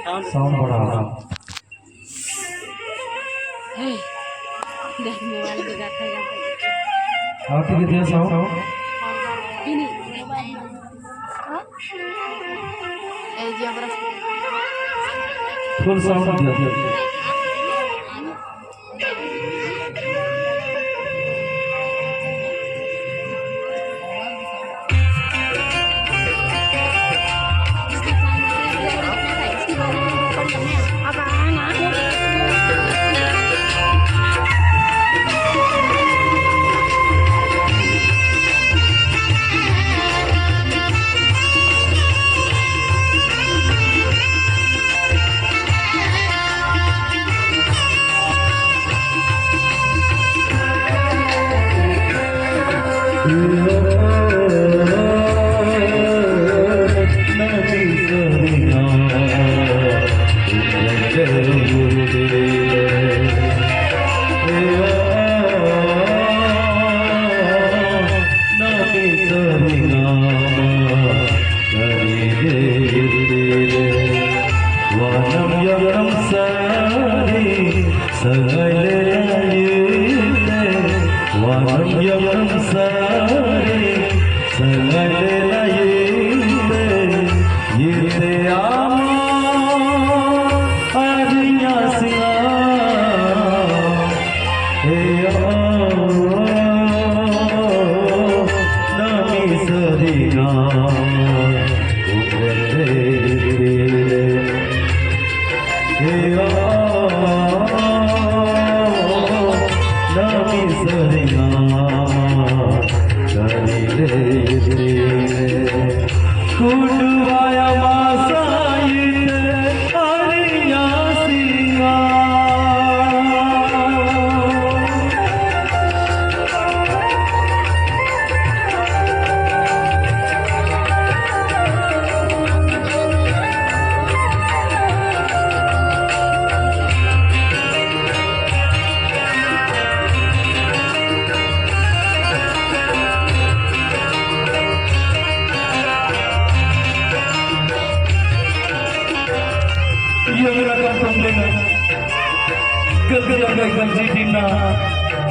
Sound बढ़ा। देख mobile पे गाता और ठीक है साउंड ini जबरदस्त फुल साउंड दिया।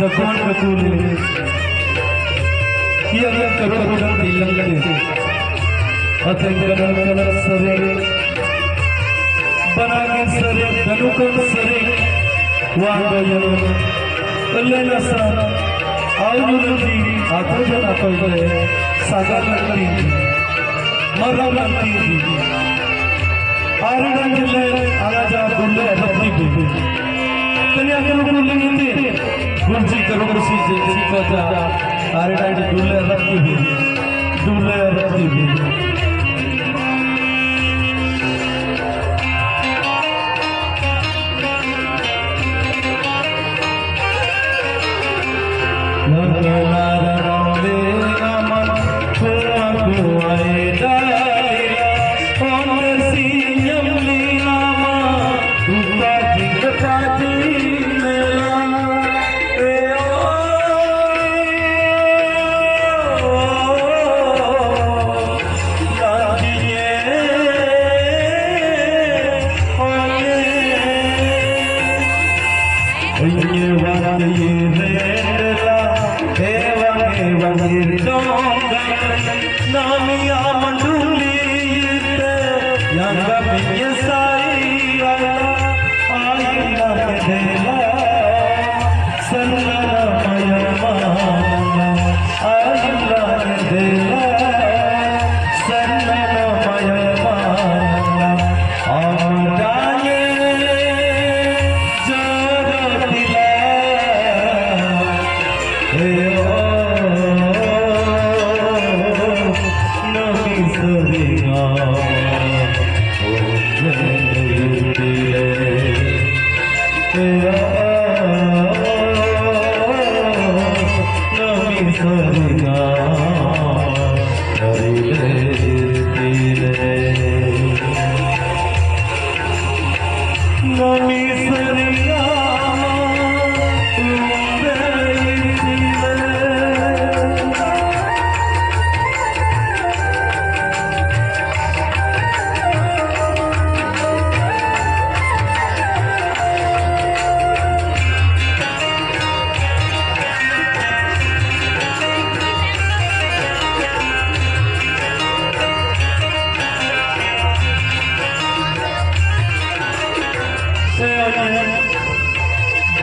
भगवान बतूल ये करो तिलंगे अतंगन सरे बनागे सरे धनुकन सरे वांगयन अल्लेनसा आउनुलजी आतोजन आतोजे सागालंती मरलंती आरगंजले आलाजा दुल्ले रब्बी कन्या करो कुल्ले गुरुजी करो कुर्सी से सीखा आरे टाइम दूल्हे रखती भी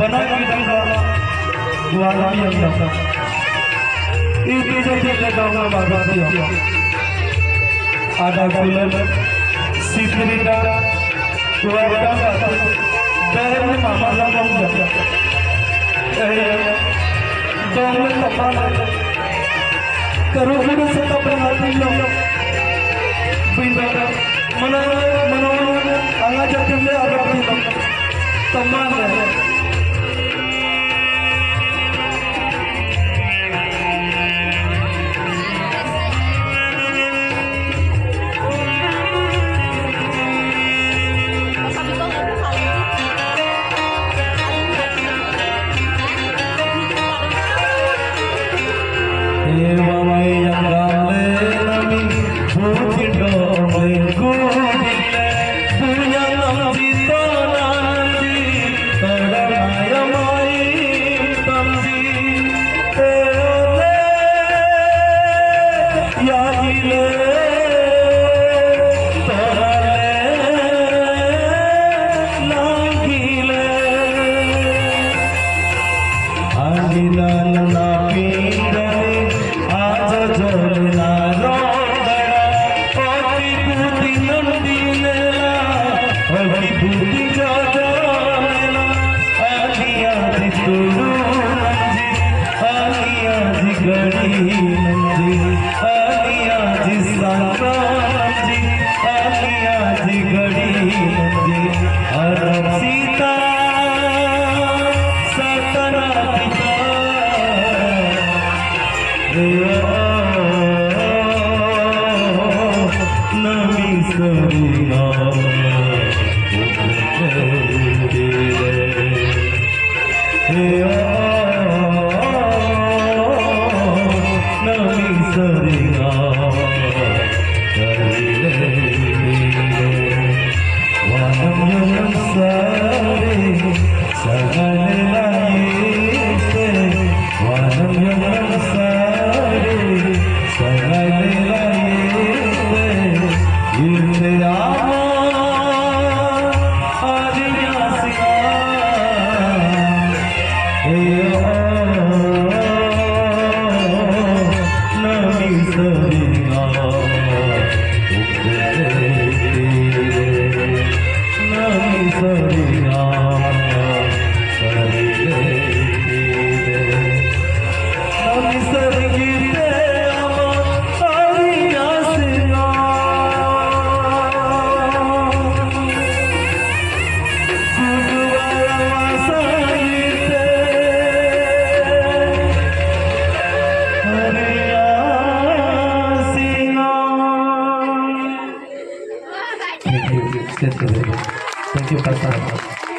Panagidangga Walami ang nasa Iti-jati gawa magatiyo Ada bulan Sitirita Keluarga Dahil ni mama lamang jaga Dahil tapanan Karugunan sa kapangatin lang Pindah Manawan Ang ajatin na arapin lang Taman Sabi ko, ano ka? Ewamai yang gale nami Bukidole kudile Punya namcita nanti Tadamaya mai tamdi Eole Yagile Torale Langile Andina napindale Aja jolna rongara Oti puti nandinela Oti puti jajanela Aliya di tulu nanji Aliya di gadi nanji Aliya di santa nanji Aliya di gadi nanji Arab Sita Satana Pita Nami Sarina Nami Sarina Wanam yang sare Sagale layite Wanam yang sare Sagale layite Yirte ama Adinya sika Nami sarina Nami sarina Nami sargite ama Adinya sika Kuduwala masayite Adinya sika Thank you, Pastor.